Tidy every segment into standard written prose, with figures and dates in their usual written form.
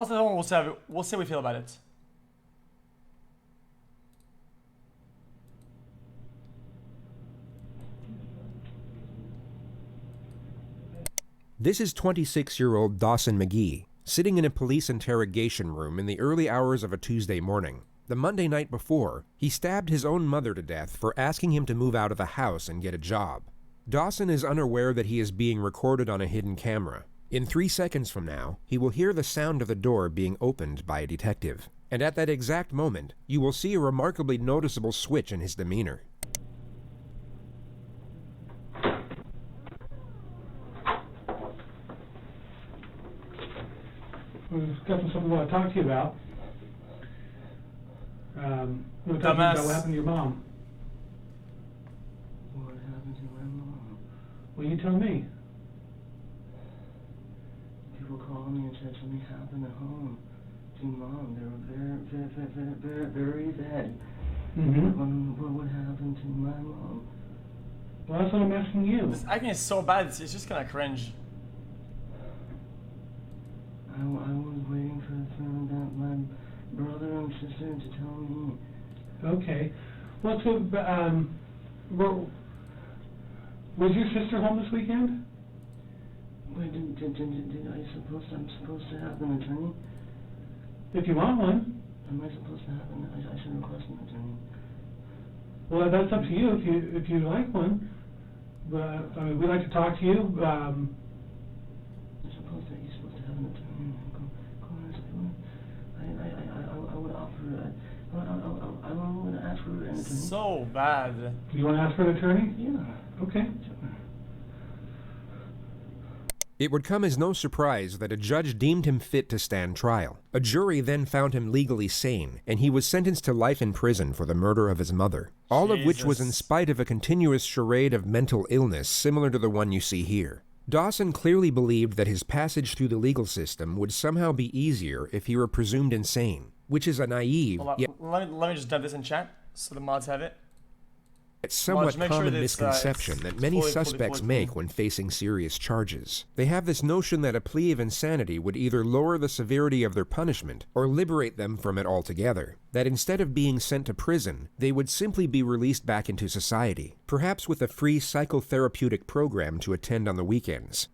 We'll see how we feel about it. This is 26-year-old Dawson McGee, sitting in a police interrogation room in the early hours of a Tuesday morning. The Monday night before, he stabbed his own mother to death for asking him to move out of the house and get a job. Dawson is unaware that he is being recorded on a hidden camera. In 3 seconds from now, he will hear the sound of the door being opened by a detective. And at that exact moment, you will see a remarkably noticeable switch in his demeanor. We've got something we want to talk to you about. We want to talk to you about what happened to your mom. What happened to my mom? Well, you tell me. People called me and said something happened at home to Mom. They were very bad. What happened to my mom? Well, that's what I'm asking you. This acting is so bad, it's just gonna cringe. I was waiting for my brother and sister to tell me. Okay. Well, so, was your sister home this weekend? Wait, I'm supposed to have an attorney? If you want one. Am I supposed to have I should request an attorney. Well, that's up to you if you like one. But I mean, we'd like to talk to you. You're supposed to have an attorney. I would offer. I would ask for an attorney. So bad. Do you want to ask for an attorney? Yeah. Okay. Sure. It would come as no surprise that a judge deemed him fit to stand trial. A jury then found him legally sane, and he was sentenced to life in prison for the murder of his mother. All of which was in spite of a continuous charade of mental illness similar to the one you see here. Dawson clearly believed that his passage through the legal system would somehow be easier if he were presumed insane, which is a naive, yet Let me just dump this in chat so the mods have it. It's somewhat Make sure common that misconception that many suspects make when facing serious charges. They have this notion that a plea of insanity would either lower the severity of their punishment or liberate them from it altogether. That instead of being sent to prison, they would simply be released back into society, perhaps with a free psychotherapeutic program to attend on the weekends.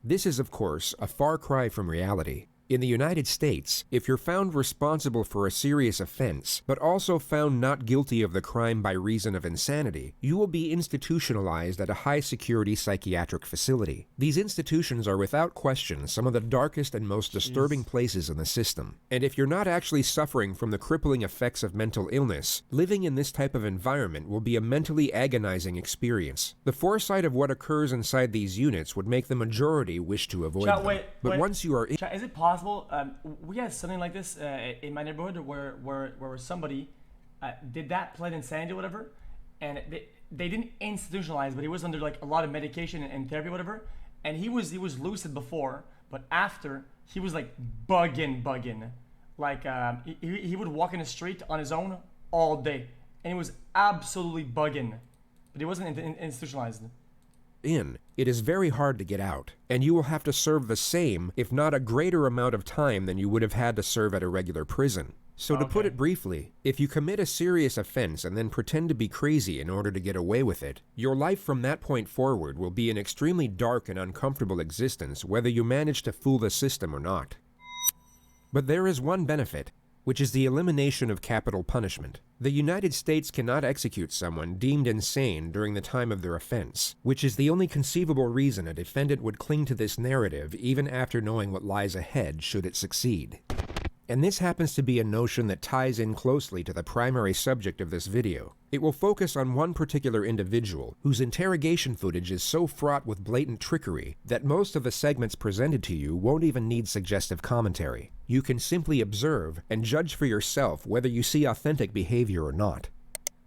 This is, of course, a far cry from reality. In the United States, if you're found responsible for a serious offense, but also found not guilty of the crime by reason of insanity, you will be institutionalized at a high-security psychiatric facility. These institutions are without question some of the darkest and most disturbing places in the system. And if you're not actually suffering from the crippling effects of mental illness, living in this type of environment will be a mentally agonizing experience. The foresight of what occurs inside these units would make the majority wish to avoid them. But once you are in... Is it possible? We had something like this in my neighborhood where somebody did that, pled insanity or whatever, and they didn't institutionalize, but he was under like a lot of medication and therapy or whatever, and he was lucid before, but after he was like bugging, like he would walk in the street on his own all day, and he was absolutely bugging, but he wasn't institutionalized. It is very hard to get out, and you will have to serve the same, if not a greater amount of time than you would have had to serve at a regular prison. So to put it briefly, if you commit a serious offense and then pretend to be crazy in order to get away with it, your life from that point forward will be an extremely dark and uncomfortable existence whether you manage to fool the system or not. But there is one benefit, which is the elimination of capital punishment. The United States cannot execute someone deemed insane during the time of their offense, which is the only conceivable reason a defendant would cling to this narrative even after knowing what lies ahead should it succeed. And this happens to be a notion that ties in closely to the primary subject of this video. It will focus on one particular individual whose interrogation footage is so fraught with blatant trickery that most of the segments presented to you won't even need suggestive commentary. You can simply observe and judge for yourself whether you see authentic behavior or not.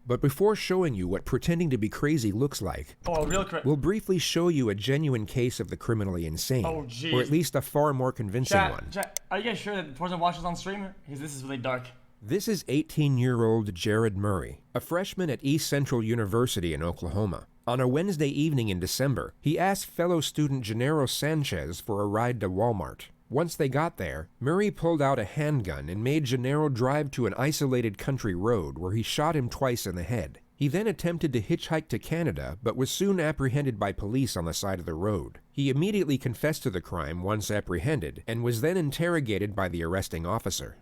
But before showing you what pretending to be crazy looks like, we'll briefly show you a genuine case of the criminally insane, or at least a far more convincing one. Are you guys sure that the person watches on stream? Because this is really dark. This is 18-year-old Jared Murray, a freshman at East Central University in Oklahoma. On a Wednesday evening in December, he asked fellow student Gennaro Sanchez for a ride to Walmart. Once they got there, Murray pulled out a handgun and made Gennaro drive to an isolated country road where he shot him twice in the head. He then attempted to hitchhike to Canada, but was soon apprehended by police on the side of the road. He immediately confessed to the crime once apprehended, and was then interrogated by the arresting officer.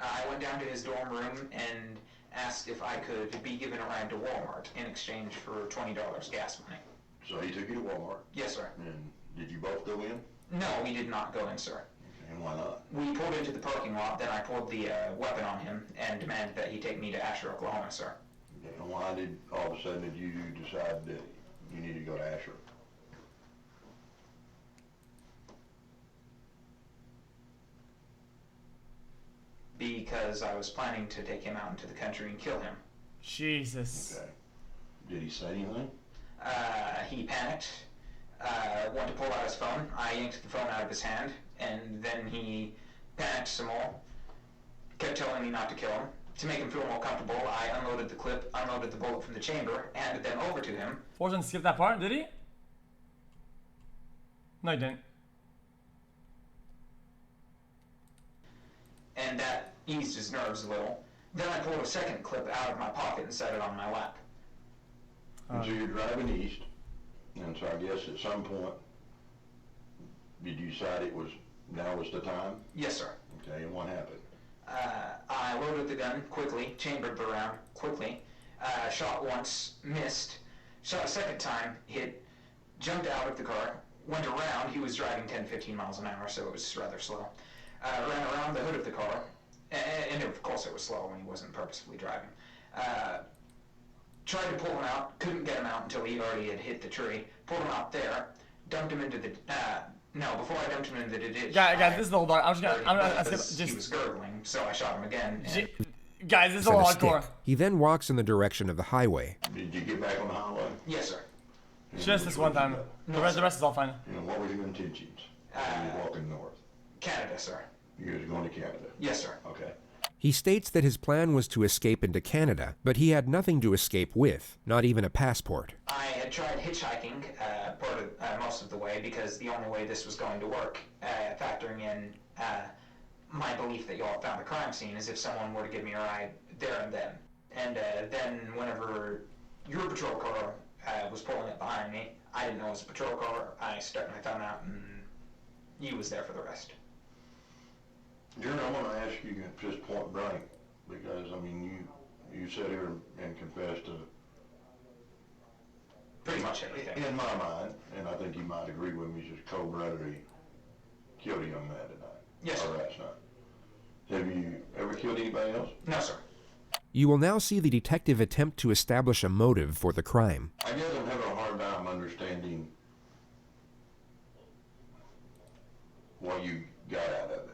I went down to his dorm room and asked if I could be given a ride to Walmart in exchange for $20 gas money. So he took you to Walmart? Yes, sir. And did you both go in? No, we did not go in, sir. And why not? We pulled into the parking lot, then I pulled the weapon on him and demanded that he take me to Asher, Oklahoma, sir. And why did all of a sudden did you decide that you needed to go to Asher? Because I was planning to take him out into the country and kill him. Jesus. Okay. Did he say anything? He panicked, went to pull out his phone. I yanked the phone out of his hand, and then he panicked some more, kept telling me not to kill him. To make him feel more comfortable, I unloaded the clip, unloaded the bullet from the chamber, handed them over to him. Fortune skipped that part, did he? No, he didn't. And that eased his nerves a little. Then I pulled a second clip out of my pocket and set it on my lap. And so you're driving east, and so I guess at some point, did you decide now was the time? Yes, sir. Okay, and what happened? I loaded the gun quickly, chambered the round quickly, shot once, missed, shot a second time, hit, jumped out of the car, went around. He was driving 10-15 miles an hour, so it was rather slow. Ran around the hood of the car, and of course it was slow when he wasn't purposefully driving. Tried to pull him out, couldn't get him out until he already had hit the tree. Pulled him out there, dumped him into the, no, before I dumped him into the ditch. Guys, this is a little dark. He was gurgling, so I shot him again. Guys, this is a And little a stick. hardcore. He then walks in the direction of the highway. Did you get back on the highway? Yes, sir. Just this one time. The rest is all fine. And what were your intentions? You were walking north. Canada, sir. You was going to Canada. Yes, sir. Okay. He states that his plan was to escape into Canada, but he had nothing to escape with, not even a passport. I had tried hitchhiking most of the way because the only way this was going to work, factoring in my belief that y'all found a crime scene, is if someone were to give me a ride there and then. And then whenever your patrol car was pulling up behind me, I didn't know it was a patrol car. I stuck my thumb out and you was there for the rest. Jerry, I want to ask you just point blank, because, I mean, you sat here and confessed to Pretty much everything. in my mind, and I think you might agree with me, just cold-bloodedly killed a young man tonight. Yes, sir. Or last night. Have you ever killed anybody else? No, sir. You will now see the detective attempt to establish a motive for the crime. I guess I'm having a hard time understanding what you got out of it.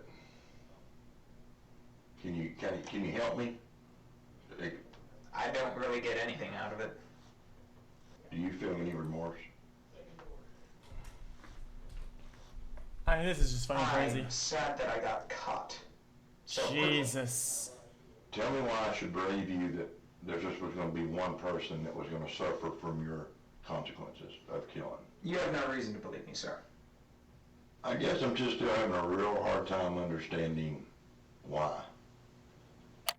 Can you help me? I don't really get anything out of it. Do you feel any remorse? I mean, this is just fucking crazy. I'm sad that I got caught. So Jesus. Tell me why I should believe you that there just was going to be one person that was going to suffer from your consequences of killing. You have no reason to believe me, sir. I guess I'm just still having a real hard time understanding why.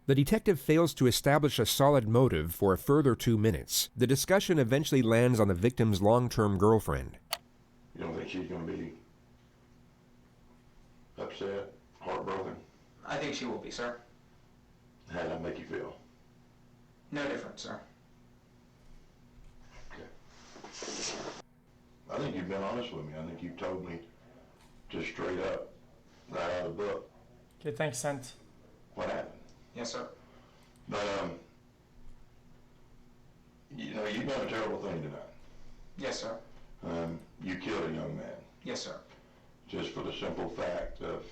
The detective fails to establish a solid motive for a further 2 minutes. The discussion eventually lands on the victim's long-term girlfriend. You don't think she's going to be upset, heartbroken? I think she will be, sir. How did that make you feel? No different, sir. Okay. I think you've been honest with me. I think you've told me just straight up, right out of the book, Okay, thanks, Sant. what happened. Yes, sir. But, you know, you've done a terrible thing tonight. Yes, sir. You killed a young man Yes, sir. just for the simple fact of,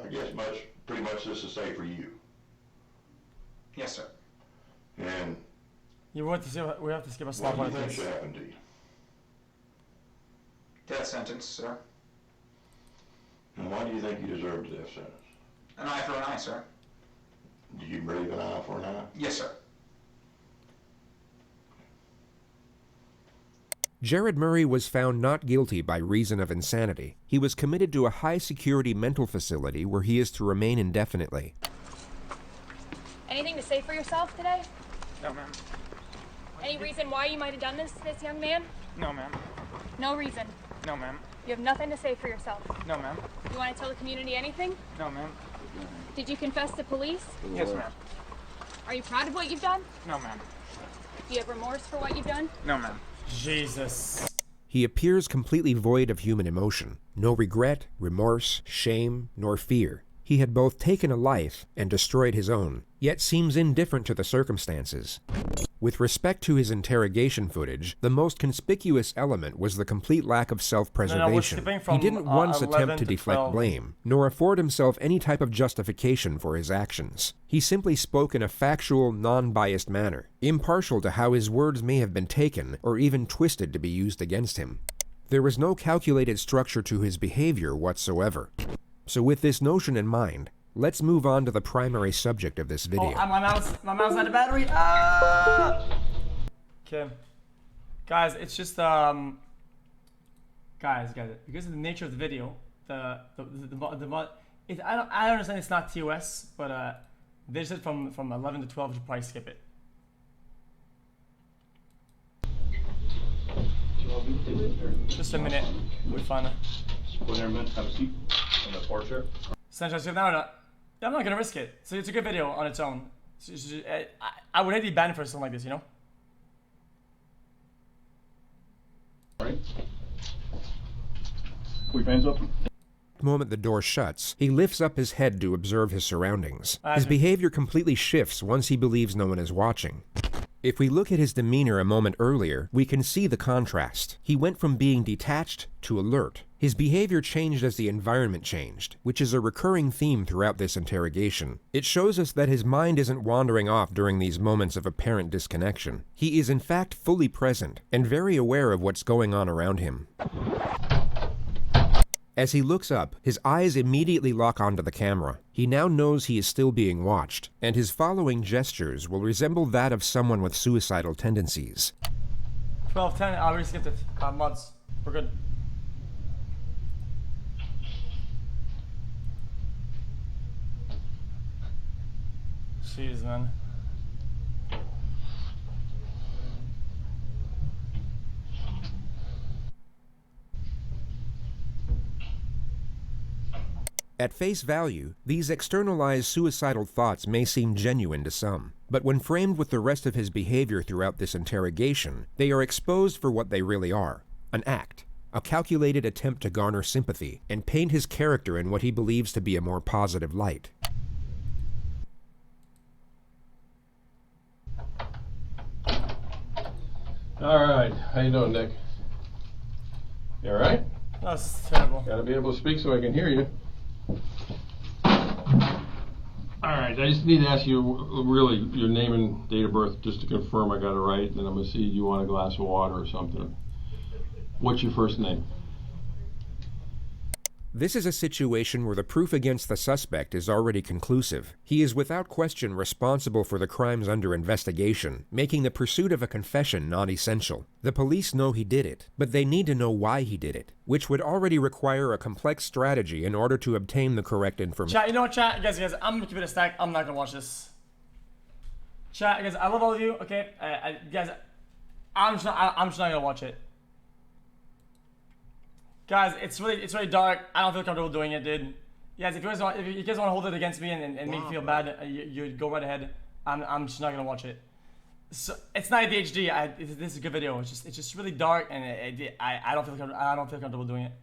I guess pretty much this is safe for you. Yes, sir. And We have to skip a what slot do you one of think this. should happen to you? Death sentence, sir. And why do you think you deserve the death sentence? An eye for an eye, sir. Do you believe an eye for an eye? Yes, sir. Jared Murray was found not guilty by reason of insanity. He was committed to a high-security mental facility where he is to remain indefinitely. Anything to say for yourself today? No, ma'am. Any reason why you might have done this to this young man? No, ma'am. No reason. No, ma'am. You have nothing to say for yourself. No, ma'am. You want to tell the community anything? No, ma'am. Did you confess to police? Yes, ma'am. Are you proud of what you've done? No, ma'am. Do you have remorse for what you've done? No, ma'am. Jesus. He appears completely void of human emotion. No regret, remorse, shame, nor fear. He had both taken a life and destroyed his own, yet seems indifferent to the circumstances. With respect to his interrogation footage, the most conspicuous element was the complete lack of self-preservation. He didn't once attempt to deflect 12. blame, nor afford himself any type of justification for his actions. He simply spoke in a factual, non-biased manner, impartial to how his words may have been taken or even twisted to be used against him. There was no calculated structure to his behavior whatsoever. So with this notion in mind, let's move on to the primary subject of this video. Oh, my mouse had a battery. Ah! Okay, guys, it's just guys, because of the nature of the video, I don't understand it's not TOS, but they said from 11 to 12 you should probably skip it. Just a minute, we're fine. Go there, man. Have a seat on the porch chair. Sunshine, no, no. I'm not gonna risk it. So it's a good video on its own. I would hate to be banned for something like this, you know? Alright. Put your hands up. The moment the door shuts, he lifts up his head to observe his surroundings. His behavior completely shifts once he believes no one is watching. If we look at his demeanor a moment earlier, we can see the contrast. He went from being detached to alert. His behavior changed as the environment changed, which is a recurring theme throughout this interrogation. It shows us that his mind isn't wandering off during these moments of apparent disconnection. He is in fact fully present and very aware of what's going on around him. As he looks up, his eyes immediately lock onto the camera. He now knows he is still being watched, and his following gestures will resemble that of someone with suicidal tendencies. 12:10. I already skipped it. Mods. We're good. Jeez, man. At face value, these externalized suicidal thoughts may seem genuine to some, but when framed with the rest of his behavior throughout this interrogation, they are exposed for what they really are: an act, a calculated attempt to garner sympathy and paint his character in what he believes to be a more positive light. All right. How you doing, Nick? You all right? That's terrible. Gotta be able to speak so I can hear you. All right, I just need to ask you really your name and date of birth just to confirm I got it right, and then I'm gonna see you want a glass of water or something. What's your first name? This is a situation where the proof against the suspect is already conclusive. He is without question responsible for the crimes under investigation, making the pursuit of a confession not essential. The police know he did it, but they need to know why he did it, which would already require a complex strategy in order to obtain the correct information. Chat, you know what, chat? Guys, I'm gonna keep it a stack. I'm not gonna watch this. Chat, guys, I love all of you, okay? Guys, I'm just not gonna watch it. Guys, it's really dark. I don't feel comfortable doing it, dude. Guys, if you guys want to hold it against me and make me feel bad, you go right ahead. I'm just not gonna watch it. So it's not ADHD. This is a good video. It's just really dark, and I don't feel comfortable doing it.